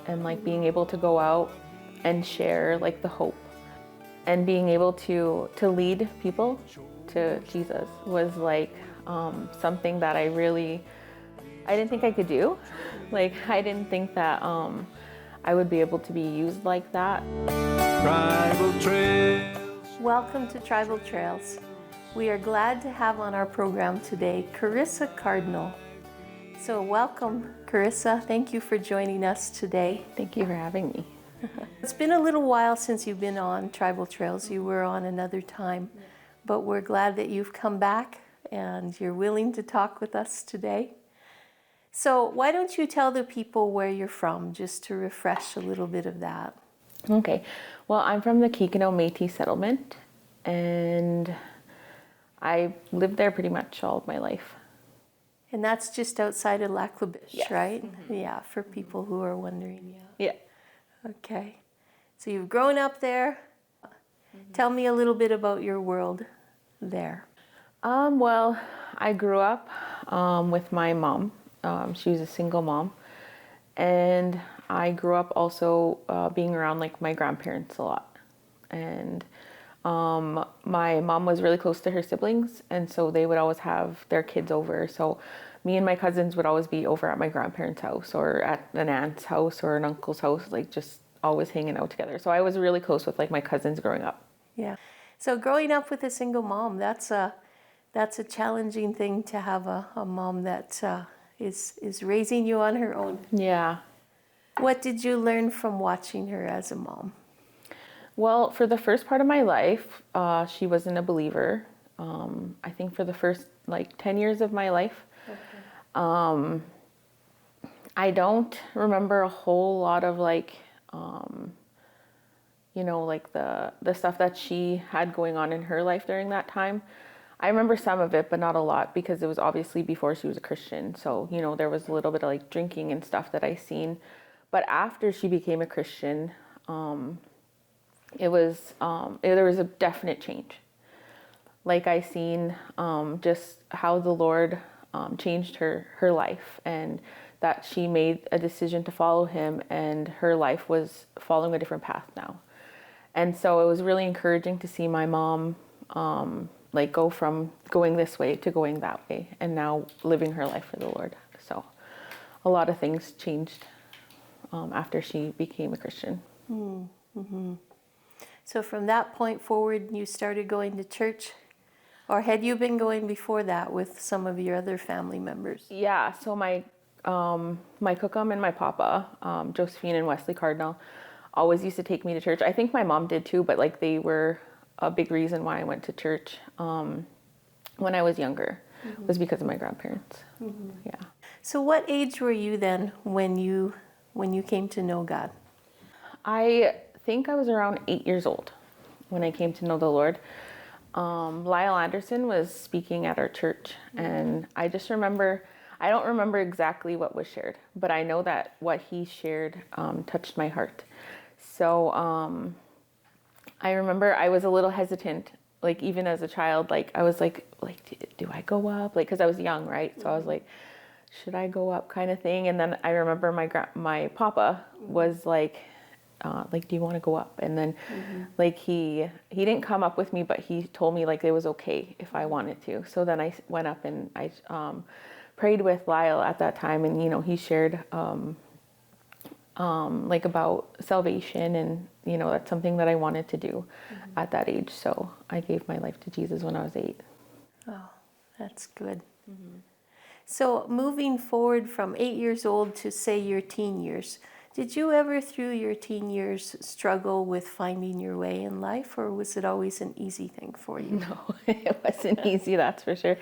and like being able to go out and share like the hope and being able to lead people to Jesus was like something that I didn't think I could do. Like I didn't think that I would be able to be used like that. Tribal Trails. Welcome to Tribal Trails. We are glad to have on our program today Karissa Cardinal. So welcome, Karissa. Thank you for joining us today. Thank you for having me. It's been a little while since you've been on Tribal Trails. You were on another time, but we're glad that you've come back and you're willing to talk with us today. So why don't you tell the people where you're from, just to refresh a little bit of that. Okay, well, I'm from the Cardinal Métis settlement, and I lived there pretty much all of my life. And that's just outside of Lac-La-Biche, Yes. right? Mm-hmm. Yeah, for people who are wondering. Yeah. Okay. So you've grown up there. Tell me a little bit about your world there. Well, I grew up with my mom. She was a single mom. And I grew up also being around like my grandparents a lot. And my mom was really close to her siblings, and so they would always have their kids over. So me and my cousins would always be over at my grandparents' house or at an aunt's house or an uncle's house, like just always hanging out together. So I was really close with like my cousins growing up. Yeah. So growing up with a single mom, that's a challenging thing, to have a mom that is raising you on her own. Yeah. What did you learn from watching her as a mom? Well, for the first part of my life, she wasn't a believer. I think for the first like 10 years of my life. Okay. I don't remember a whole lot of like, like the stuff that she had going on in her life during that time. I remember some of it, but not a lot, because it was obviously before she was a Christian. So, there was a little bit of like drinking and stuff that I seen. But after she became a Christian, there was a definite change. Like I seen just how the Lord changed her life, and that she made a decision to follow him, and her life was following a different path now. And so it was really encouraging to see my mom like go from going this way to going that way, and now living her life for the Lord. So a lot of things changed after she became a Christian. Mm-hmm. So from that point forward, you started going to church, or had you been going before that with some of your other family members? Yeah, so my cookum and my papa, Josephine and Wesley Cardinal, always used to take me to church. I think my mom did too, but like they were a big reason why I went to church when I was younger. Mm-hmm. Was because of my grandparents. Mm-hmm. Yeah. So what age were you then when you came to know God? I think I was around 8 years old when I came to know the Lord. Lyle Anderson was speaking at our church, and I just remember, I don't remember exactly what was shared, but I know that what he shared touched my heart. So I remember I was a little hesitant, like even as a child, like I was like do I go up? Like, because I was young, right? So I was like, should I go up, kind of thing. And then I remember my papa was like, do you want to go up? And then like he didn't come up with me, but he told me like it was okay if I wanted to. So then I went up and I prayed with Lyle at that time, and he shared like about salvation, and that's something that I wanted to do at that age. So I gave my life to Jesus when I was 8. Oh, that's good. Mm-hmm. So moving forward from 8 years old to, say, your teen years, did you ever through your teen years struggle with finding your way in life, or was it always an easy thing for you? No, it wasn't easy, that's for sure.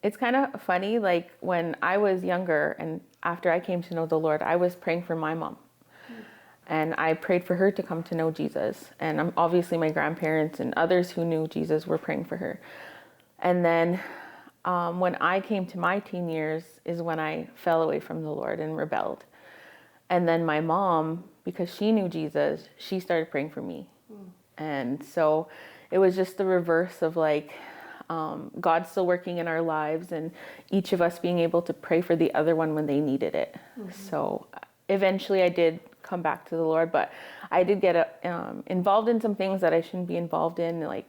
It's kind of funny, like when I was younger and after I came to know the Lord, I was praying for my mom. And I prayed for her to come to know Jesus. And obviously my grandparents and others who knew Jesus were praying for her. And then when I came to my teen years is when I fell away from the Lord and rebelled. And then my mom, because she knew Jesus, she started praying for me. And so it was just the reverse of like God still working in our lives, and each of us being able to pray for the other one when they needed it. So eventually I did come back to the Lord. But I did get involved in some things that I shouldn't be involved in, like,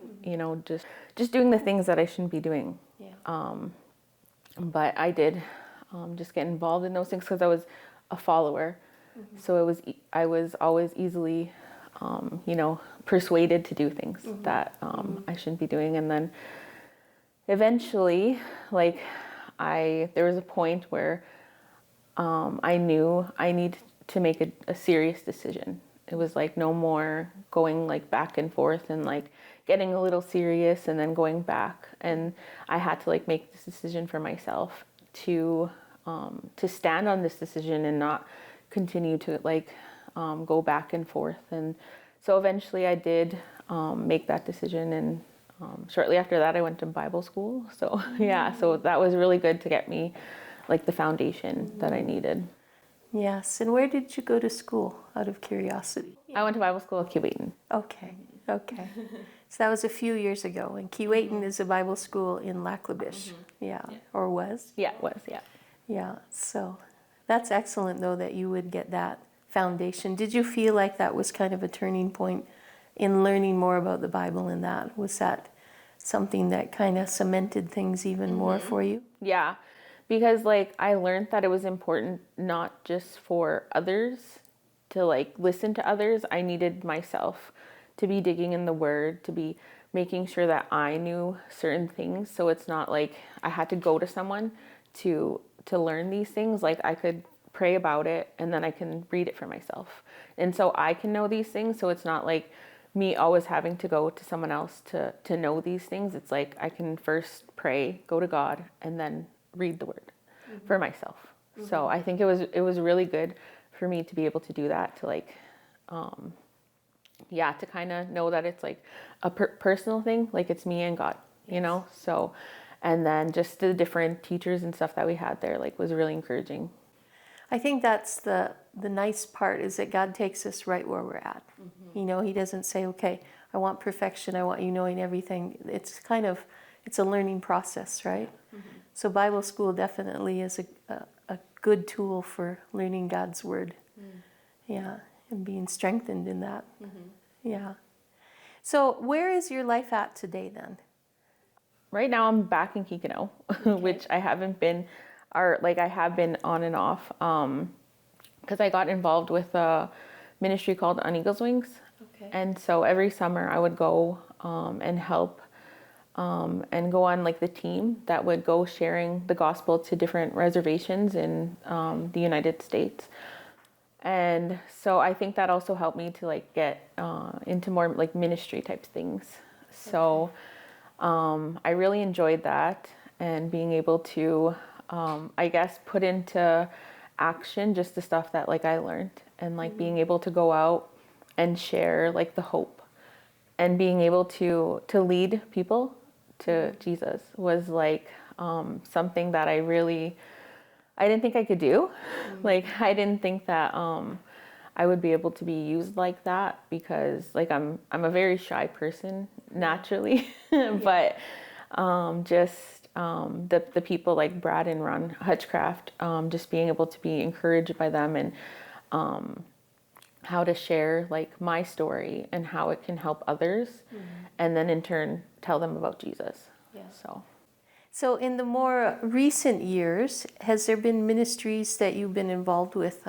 just doing the things that I shouldn't be doing. Yeah. But I did just get involved in those things because I was a follower. So I was always easily, persuaded to do things that I shouldn't be doing. And then eventually, like, there was a point where I knew I needed to make a serious decision. It was like no more going like back and forth and like getting a little serious and then going back. And I had to like make this decision for myself to stand on this decision and not continue to like go back and forth. And so eventually I did make that decision, and shortly after that I went to Bible school. So yeah, so that was really good to get me like the foundation that I needed. Yes. And where did you go to school, out of curiosity? I went to Bible school at K765a. Okay. So that was a few years ago. And K765a is a Bible school in Laklabish. Yeah. Or was? Yeah, it was, yeah. Yeah. So that's excellent, though, that you would get that foundation. Did you feel like that was kind of a turning point in learning more about the Bible, and that? Was that something that kind of cemented things even more for you? Yeah, because like I learned that it was important not just for others to like listen to others. I needed myself to be digging in the Word, to be making sure that I knew certain things. So it's not like I had to go to someone to learn these things. Like I could pray about it and then I can read it for myself. And so I can know these things. So it's not like me always having to go to someone else to know these things. It's like I can first pray, go to God, and then read the Word for myself. So I think it was really good for me to be able to do that, to like to kind of know that it's like a personal thing, like it's me and God, so. And then just the different teachers and stuff that we had there like was really encouraging. I think that's the nice part, is that God takes us right where we're at. He doesn't say, okay, I want perfection, I want you knowing everything. It's a learning process, right? So Bible school definitely is a good tool for learning God's Word. Yeah, and being strengthened in that. Yeah. So where is your life at today then? Right now I'm back in Kikino, which I haven't been, I have been on and off, because I got involved with a ministry called On Eagle's Wings. Okay. And so every summer I would go and help and go on like the team that would go sharing the gospel to different reservations in the United States. And so I think that also helped me to like get into more like ministry type things. So I really enjoyed that, and being able to, I guess, put into action just the stuff that like I learned, and like being able to go out and share like the hope, and being able to lead people to Jesus was like something that I didn't think I could do. Like I didn't think that I would be able to be used like that, because like I'm a very shy person naturally. But the people like Brad and Ron Hutchcraft, just being able to be encouraged by them, and how to share like my story and how it can help others, and then in turn tell them about Jesus. Yeah. So in the more recent years, has there been ministries that you've been involved with?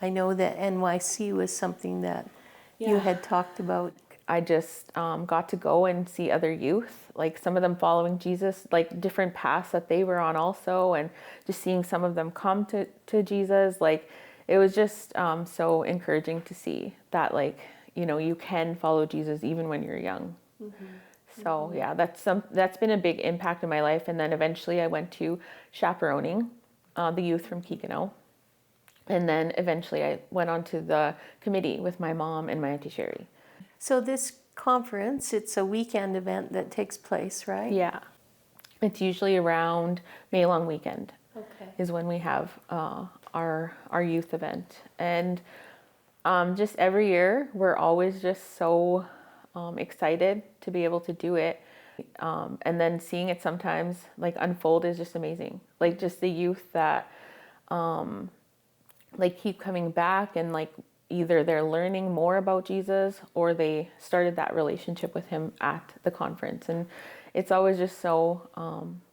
I know that NYC was something that you had talked about. I just got to go and see other youth, like some of them following Jesus, like different paths that they were on also, and just seeing some of them come to Jesus. Like it was just so encouraging to see that, like, you can follow Jesus even when you're young. So yeah, that's been a big impact in my life. And then eventually I went to chaperoning the youth from Kikino. And then eventually I went on to the committee with my mom and my Auntie Sherry. So this conference, it's a weekend event that takes place, right? Yeah. It's usually around May long weekend. Okay. Is when we have our youth event. And just every year we're always just so excited to be able to do it. And then seeing it sometimes like unfold is just amazing. Like just the youth that like keep coming back, and like either they're learning more about Jesus or they started that relationship with him at the conference. And it's always just so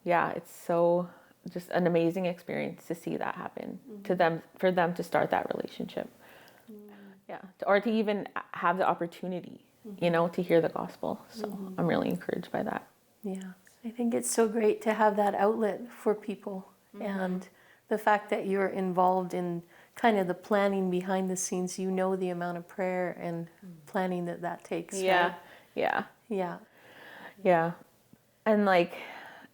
it's so just an amazing experience to see that happen to them, for them to start that relationship. Yeah, or to even have the opportunity, to hear the gospel. So I'm really encouraged by that. Yeah, I think it's so great to have that outlet for people, and the fact that you're involved in kind of the planning behind the scenes. The amount of prayer and planning that takes. Yeah, right? yeah, Yeah. yeah. And like,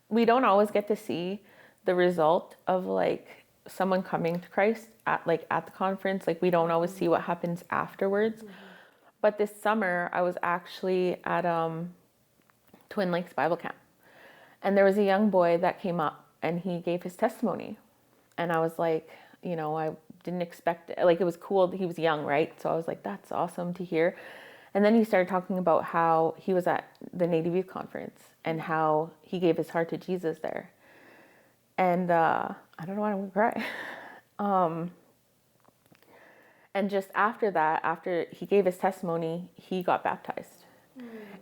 we don't always get to see the result of like someone coming to Christ at the conference. Like, we don't always see what happens afterwards. But this summer I was actually at Twin Lakes Bible Camp, and there was a young boy that came up and he gave his testimony, and I was like, I didn't expect it. Like, it was cool that he was young, right? So I was like, that's awesome to hear. And then he started talking about how he was at the Native Youth Conference and how he gave his heart to Jesus there. And I don't know why I'm gonna cry. And just after that, after he gave his testimony, he got baptized.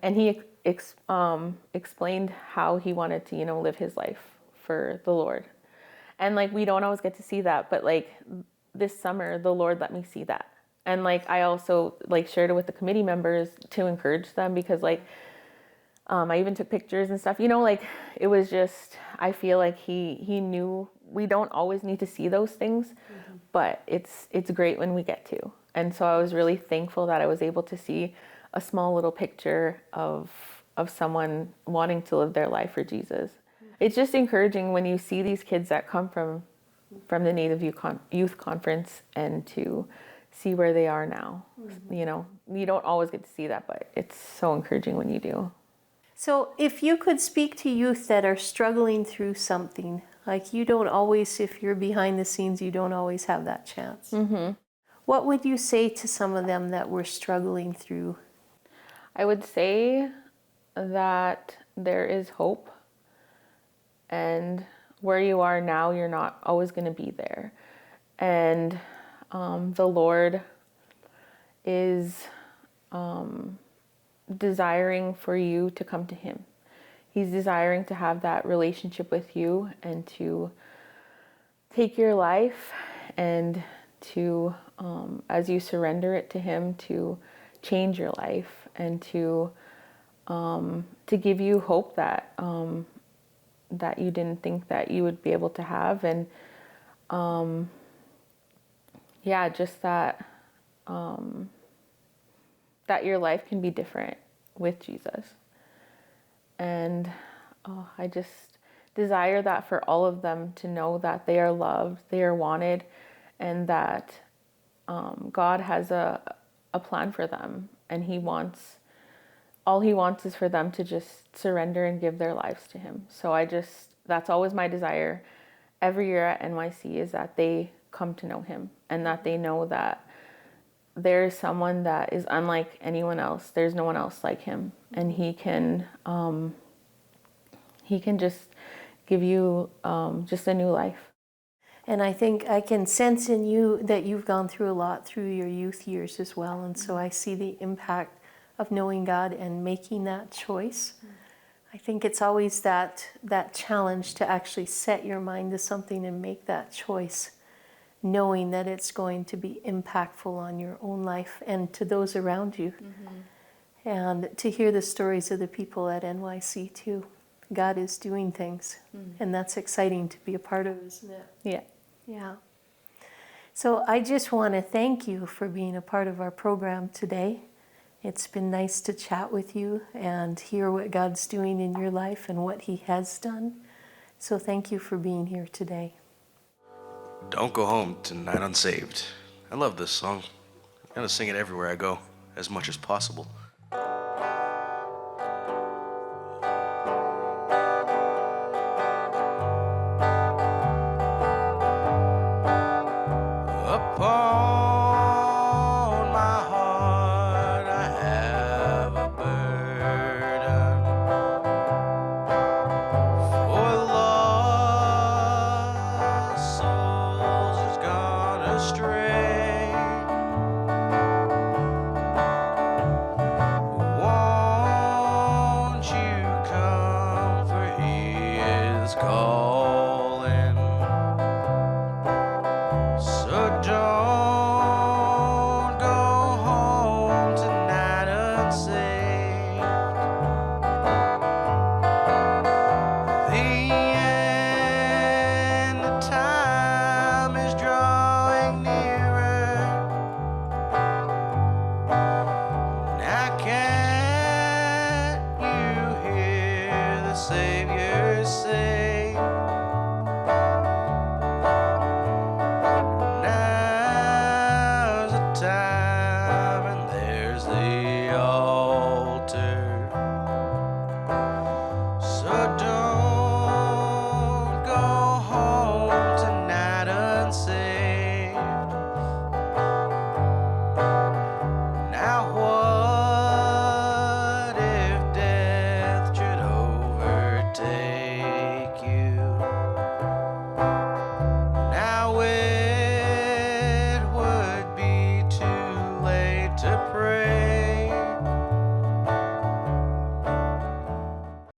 And he explained how he wanted to, live his life for the Lord. And like, we don't always get to see that, but like this summer, the Lord let me see that. And like, I also like shared it with the committee members to encourage them, because like, I even took pictures and stuff, like it was just, I feel like he knew. We don't always need to see those things, but it's great when we get to. And so I was really thankful that I was able to see a small little picture of someone wanting to live their life for Jesus. It's just encouraging when you see these kids that come from the Native Youth Conference, and to see where they are now. You don't always get to see that, but it's so encouraging when you do. So if you could speak to youth that are struggling through something, like you don't always, if you're behind the scenes, you don't always have that chance. What would you say to some of them that were struggling through? I would say that there is hope, and where you are now, you're not always going to be there. And the Lord is desiring for you to come to him. He's desiring to have that relationship with you, and to take your life, and to, as you surrender it to him, to change your life, and to give you hope that that you didn't think that you would be able to have. And just that that your life can be different with Jesus. And I just desire that for all of them, to know that they are loved, they are wanted, and that God has a plan for them, and all he wants is for them to just surrender and give their lives to him. So that's always my desire every year at NYC, is that they come to know him, and that they know that there is someone that is unlike anyone else. There's no one else like him, and he can just give you just a new life. And I think I can sense in you that you've gone through a lot through your youth years as well. And so I see the impact of knowing God and making that choice. I think it's always that challenge to actually set your mind to something and make that choice, knowing that it's going to be impactful on your own life and to those around you. And to hear the stories of the people at NYC too. God is doing things, and that's exciting to be a part of, isn't it? Yeah. Yeah. So I just want to thank you for being a part of our program today. It's been nice to chat with you and hear what God's doing in your life and what he has done. So thank you for being here today. Don't go home tonight unsaved. I love this song. I'm gonna sing it everywhere I go, as much as possible.